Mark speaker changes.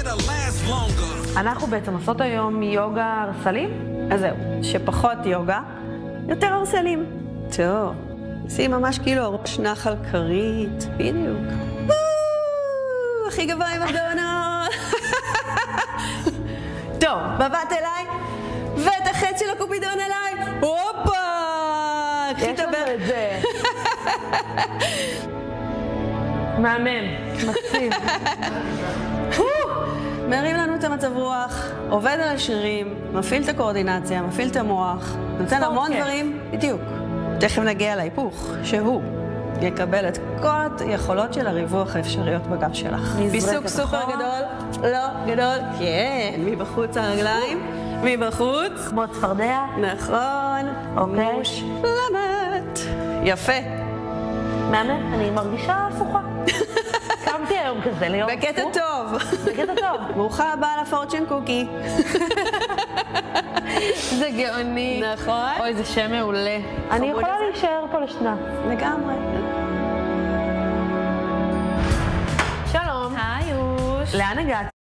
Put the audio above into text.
Speaker 1: better last longer.
Speaker 2: אנחנו בעצם עושות היום יוגה הרסלים?
Speaker 3: אז זהו, שפחות יוגה, יותר הרסלים. טוב, עושים ממש כאילו הראש נחל כרית, בדיוק. הכי גבוה עם הבדונות. טוב, מבט אליי, ואת החץ של הקופידון אליי. הופה!
Speaker 2: יש לנו את זה. מהמם, מקסים.
Speaker 3: מרים לנו את המצב רוח, עובד על השרירים, מפעיל את הקואורדינציה, מפעיל את המוח, נותן המון דברים, בדיוק. תכף נגיע להיפוך, שהוא יקבל את כל היכולות של הריווח האפשריות בגב שלך. פיסוק סופר גדול, לא גדול, כן, מבחוץ הרגליים, מבחוץ.
Speaker 2: כמו צפרדע.
Speaker 3: נכון.
Speaker 2: אוקיי.
Speaker 3: מושלמת. יפה.
Speaker 2: מהמם, אני מרגישה הפוכה. קמתי היום כזה ליום הפוך.
Speaker 3: בקטע טוב.
Speaker 2: בקטע טוב.
Speaker 3: ברוכה הבאה לפורצ'ן קוקי.
Speaker 2: זה גאוני.
Speaker 3: נכון.
Speaker 2: אוי, זה שם מעולה. אני יכולה להישאר פה לשנה.
Speaker 3: לגמרי.
Speaker 2: שלום.
Speaker 4: היי, אוש.
Speaker 2: לאן הגעת?